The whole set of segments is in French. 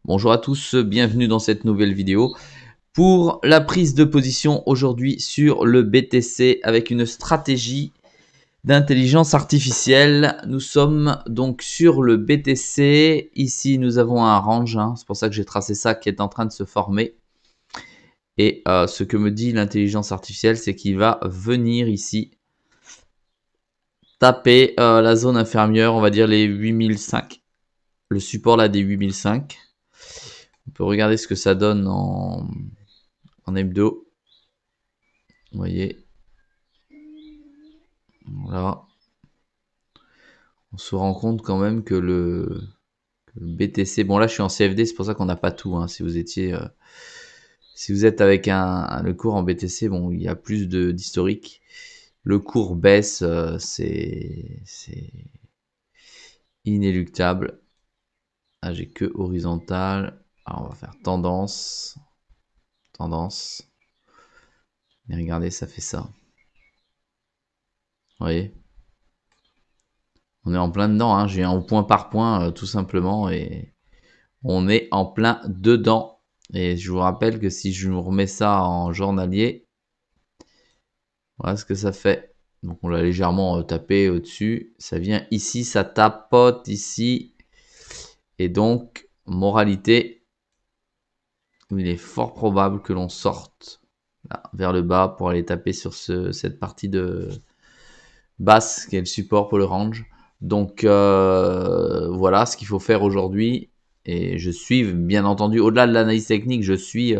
Bonjour à tous, bienvenue dans cette nouvelle vidéo pour la prise de position aujourd'hui sur le BTC avec une stratégie d'intelligence artificielle. Nous sommes donc sur le BTC. Ici, nous avons un range, c'est pour ça que j'ai tracé ça, qui est en train de se former. Et ce que me dit l'intelligence artificielle, c'est qu'il va venir ici taper la zone inférieure, on va dire les 8005. Le support là des 8005. On peut regarder ce que ça donne en hebdo. Vous voyez. Voilà. On se rend compte quand même que le BTC... Bon là je suis en CFD, c'est pour ça qu'on n'a pas tout. Si vous étiez... si vous êtes avec le cours en BTC, bon, il y a plus d'historique. Le cours baisse, c'est inéluctable. Ah, j'ai que horizontal. Alors on va faire tendance. Tendance. Mais regardez, ça fait ça. Vous voyez, on est en plein dedans. J'ai un point par point, tout simplement. Et on est en plein dedans. Et je vous rappelle que si je me remets ça en journalier, voilà ce que ça fait. Donc on l'a légèrement tapé au-dessus. Ça vient ici, ça tapote ici. Et donc, moralité, il est fort probable que l'on sorte là, vers le bas pour aller taper sur cette partie de basse qui est le support pour le range. Donc voilà ce qu'il faut faire aujourd'hui. Et je suis bien entendu, au-delà de l'analyse technique, je suis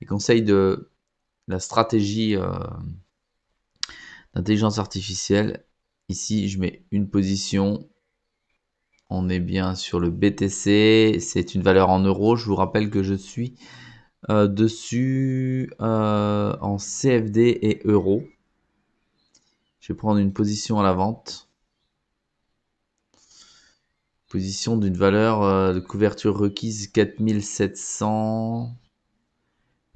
les conseils de la stratégie d'intelligence artificielle. Ici, je mets une position. On est bien sur le BTC. C'est une valeur en euros. Je vous rappelle que je suis dessus en CFD et euros. Je vais prendre une position à la vente. Position d'une valeur de couverture requise 4700.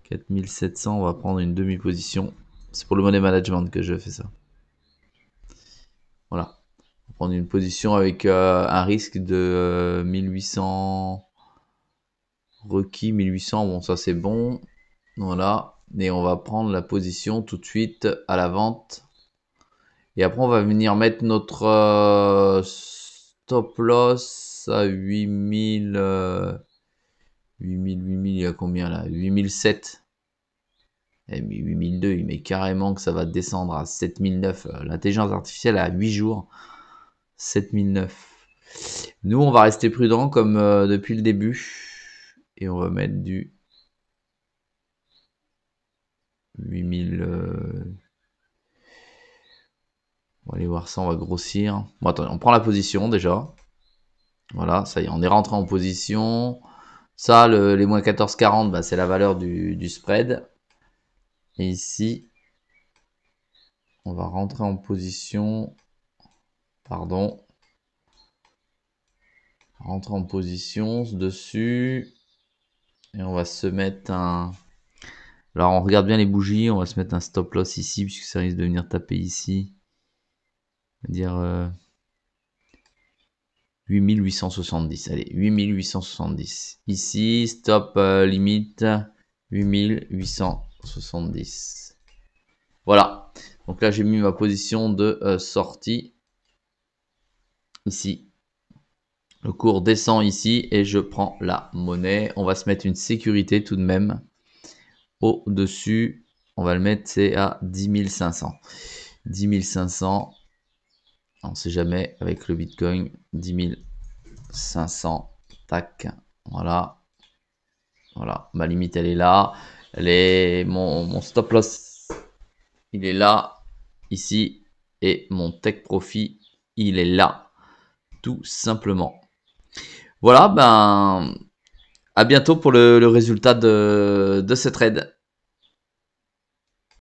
4700, on va prendre une demi-position. C'est pour le money management que je fais ça. Voilà. On va prendre une position avec un risque de 1800 requis. 1800, bon ça c'est bon. Voilà. Et on va prendre la position tout de suite à la vente. Et après on va venir mettre notre stop loss à 8000... 8000, il y a combien là? 8007. Eh, mais 8002, il met carrément que ça va descendre à 7009. L'intelligence artificielle a 8 jours. 7009. Nous, on va rester prudent comme depuis le début. Et on va mettre du 8000. On va aller voir ça, on va grossir. Bon, attendez, on prend la position déjà. Voilà, ça y est, on est rentré en position. Ça, les moins 14,40, bah, c'est la valeur du spread. Et ici, on va rentrer en position. Pardon. Rentrer en position dessus. Et on va se mettre un... Alors on regarde bien les bougies. On va se mettre un stop loss ici, puisque ça risque de venir taper ici. On va dire 8870. Allez, 8870. Ici, stop limite 8870. Voilà. Donc là, j'ai mis ma position de sortie. Ici. Le cours descend ici et je prends la monnaie. On va se mettre une sécurité tout de même. Au-dessus, on va le mettre, c'est à 10 500. 10 500. On ne sait jamais avec le Bitcoin. 10 500. Tac. Voilà. Voilà. Ma limite, elle est là. Mon stop loss, il est là. Ici. Et mon take profit, il est là. Tout simplement. Voilà, ben, à bientôt pour le résultat de ce trade.